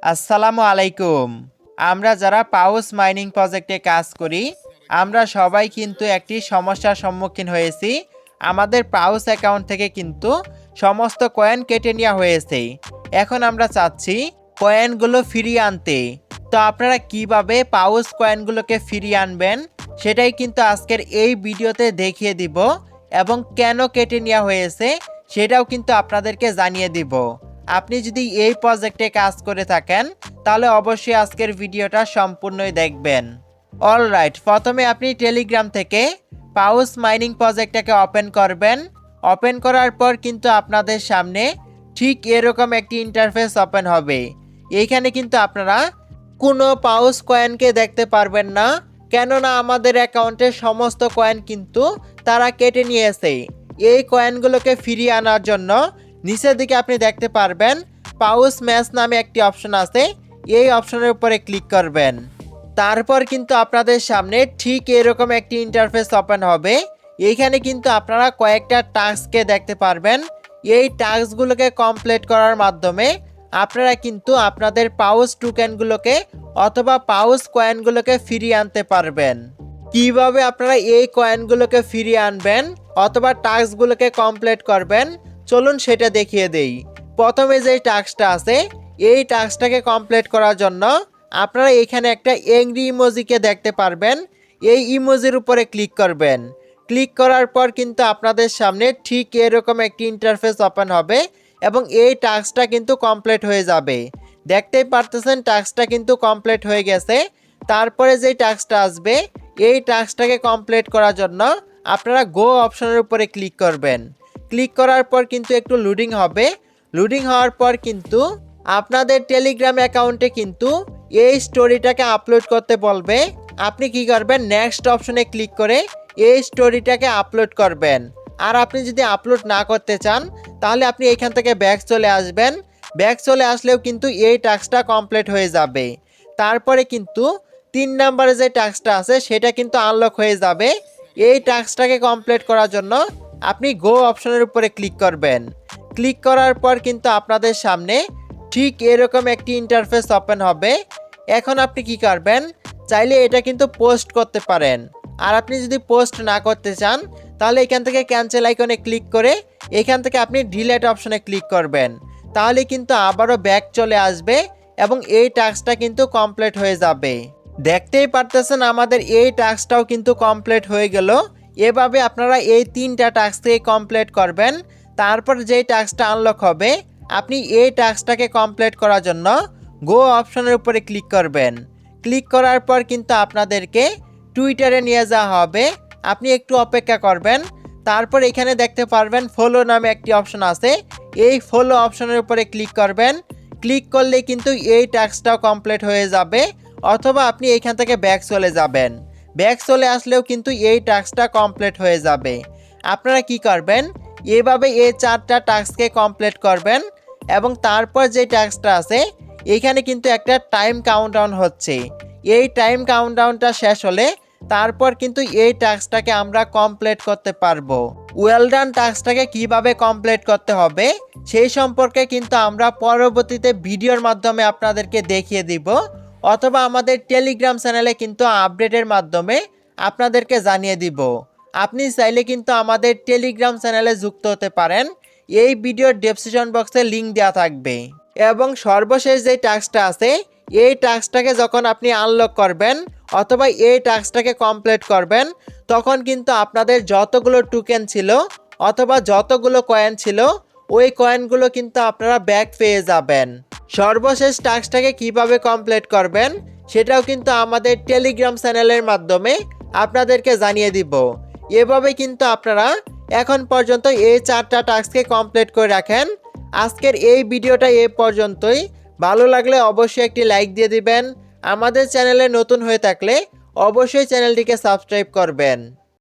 আসসালামু আলাইকুম। আমরা যারা পাউস মাইনিং প্রজেক্টে কাজ করি, আমরা সবাই কিন্তু একটি সমস্যার সম্মুখীন হয়েছি। আমাদের পাউস অ্যাকাউন্ট থেকে কিন্তু সমস্ত কয়েন কেটে নেওয়া হয়েছে। এখন আমরা চাচ্ছি কয়েনগুলো ফিরিয়ে আনতে। তো আপনারা কিভাবে পাউস কয়েনগুলোকে ফিরিয়ে আনবেন সেটাই কিন্তু আজকের এই ভিডিওতে দেখিয়ে দিব, এবং কেন কেটে নেওয়া হয়েছে সেটাও কিন্তু আপনাদেরকে জানিয়ে দিব। আপনি যদি এই প্রজেক্টে কাজ করে থাকেন তাহলে অবশ্যই আজকের ভিডিওটা সম্পূর্ণই দেখবেন। অলরাইট, প্রথমে আপনি টেলিগ্রাম থেকে পাউস মাইনিং প্রজেক্টটাকে ওপেন করবেন। ওপেন করার পর কিন্তু আপনাদের সামনে ঠিক এরকম একটি ইন্টারফেস ওপেন হবে। এইখানে কিন্তু আপনারা কোনো পাউস কয়েনকে দেখতে পারবেন না, কেননা আমাদের অ্যাকাউন্টে সমস্ত কয়েন কিন্তু তারা কেটে নিয়েছে। এই কয়েনগুলোকে ফিরিয়ে আনার জন্য নিচের দিকে আপনি দেখতে পারবেন পাউস ম্যাচ নামে একটি অপশন আছে। এই অপশনের উপরে ক্লিক করবেন। তারপর কিন্তু আপনাদের সামনে ঠিক এরকম একটি ইন্টারফেস ওপেন হবে। এইখানে কিন্তু আপনারা কয়েকটা টাস্ককে দেখতে পারবেন। এই টাস্কগুলোকে কমপ্লিট করার মাধ্যমে আপনারা কিন্তু আপনাদের পাউস টোকেনগুলোকে অথবা পাউস কয়েনগুলোকে ফিরিয়ে আনতে পারবেন। কিভাবে আপনারা এই কয়েনগুলোকে ফিরিয়ে আনবেন অথবা টাস্কগুলোকে কমপ্লিট করবেন চলুন সেটা দেখিয়ে দেই। প্রথমে যে টাস্কটা আছে এই টাস্কটাকে কমপ্লিট করার জন্য আপনারা এখানে একটা অ্যাংরি ইমোজিকে দেখতে পারবেন। এই ইমোজির উপরে ক্লিক করবেন। ক্লিক করার পর কিন্তু আপনাদের সামনে ঠিক এরকম একটি ইন্টারফেস ওপেন হবে এবং এই টাস্কটা কিন্তু কমপ্লিট হয়ে যাবে। দেখতেই পারতেছেন টাস্কটা কিন্তু কমপ্লিট হয়ে গেছে। তারপরে যে টাস্কটা আসবে এই টাস্কটাকে কমপ্লিট করার জন্য আপনারা গো অপশনের উপরে ক্লিক করবেন। ক্লিক করার পর কিন্তু একটু লোডিং হবে। লোডিং হওয়ার পর কিন্তু আপনাদের টেলিগ্রাম অ্যাকাউন্টে কিন্তু এই স্টোরিটাকে আপলোড করতে বলবে। আপনি কি করবেন, নেক্সট অপশনে ক্লিক করে এই স্টোরিটাকে আপলোড করবেন। আর আপনি যদি আপলোড না করতে চান তাহলে আপনি এখান থেকে ব্যাক চলে আসবেন। ব্যাক চলে আসলেও কিন্তু এই টাস্কটা কমপ্লিট হয়ে যাবে। তারপরে কিন্তু 3 নম্বরে যে টাস্কটা আছে সেটা কিন্তু আনলক হয়ে যাবে। এই টাস্কটাকে কমপ্লিট করার জন্য আপনি গো অপশনের উপরে ক্লিক করবেন। ক্লিক করার পর কিন্তু আপনাদের সামনে ঠিক এরকম একটি ইন্টারফেস ওপেন হবে। এখন আপনি কি করবেন, চাইলে এটা কিন্তু পোস্ট করতে পারেন। আর আপনি যদি পোস্ট না করতে চান তাহলে এখান থেকে ক্যান্সেল আইকনে ক্লিক করে এখান থেকে আপনি ডিলিট অপশনে ক্লিক করবেন। তাহলে কিন্তু আবারও ব্যাক চলে আসবে এবং এই টাস্কটা কিন্তু কমপ্লিট হয়ে যাবে। দেখতেই পারতেছেন আমাদের এই টাস্কটাও কিন্তু কমপ্লিট হয়ে গেল। এভাবে আপনারা এই 3টা টাস্ককে কমপ্লিট করবেন। তারপর যেই টাস্কটা আনলক হবে আপনি এই টাস্কটাকে কমপ্লিট করার জন্য গো অপশনের উপরে ক্লিক করবেন। ক্লিক করার পর কিন্তু আপনাদেরকে টুইটারে নিয়ে যাওয়া হবে। আপনি একটু অপেক্ষা করবেন। তারপর এখানে দেখতে পারবেন ফলো নামে একটি অপশন আছে। এই ফলো অপশনের উপরে ক্লিক করবেন। ক্লিক করলে কিন্তু এই টাস্কটাও কমপ্লিট হয়ে যাবে, অথবা আপনি এইখান থেকে ব্যাক চলে যাবেন। ব্যাক চলে আসলেও কিন্তু এই টাস্কটা কমপ্লিট হয়ে যাবে। আপনারা কি করবেন, এভাবে এই 4টা টাস্ককে কমপ্লিট করবেন এবং তারপর যে টাস্কটা আছে এখানে কিন্তু একটা টাইম কাউন্টডাউন হচ্ছে। এই টাইম কাউন্টডাউনটা শেষ হলে তারপর কিন্তু এই টাস্কটাকে আমরা কমপ্লিট করতে পারবো। ওয়েল ডান টাস্কটাকে কিভাবে কমপ্লিট করতে হবে সেই সম্পর্কে কিন্তু আমরা পরবর্তীতে ভিডিওর মাধ্যমে আপনাদেরকে দেখিয়ে দিব, অথবা আমাদের টেলিগ্রাম চ্যানেলে কিন্তু আপডেটের মাধ্যমে আপনাদেরকে জানিয়ে দিব। আপনি চাইলে কিন্তু আমাদের টেলিগ্রাম চ্যানেলে যুক্ত হতে পারেন। এই ভিডিওর ডেসক্রিপশন বক্সে লিংক দেওয়া থাকবে। এবং সর্বশেষ যে টাস্কটা আছে এই টাস্কটাকে যখন আপনি আনলক করবেন অথবা এই টাস্কটাকে কমপ্লিট করবেন তখন কিন্তু আপনাদের যতগুলো টোকেন ছিল অথবা যতগুলো কয়েন ছিল ওই কয়েনগুলো কিন্তু আপনারা ব্যাক পেয়ে যাবেন। সর্বশেষ টাস্কটাকে কিভাবে কমপ্লিট করবেন সেটাও কিন্তু আমাদের টেলিগ্রাম চ্যানেলের মাধ্যমে আপনাদেরকে জানিয়ে দিব। এভাবে কিন্তু আপনারা এখন পর্যন্ত এই 4টা টাস্ককে কমপ্লিট করে রাখেন। আজকের এই ভিডিওটা এ পর্যন্তই। ভালো লাগলে অবশ্যই একটি লাইক দিয়ে দিবেন। আমাদের চ্যানেলে নতুন হয়ে থাকলে অবশ্যই চ্যানেলটিকে সাবস্ক্রাইব করবেন।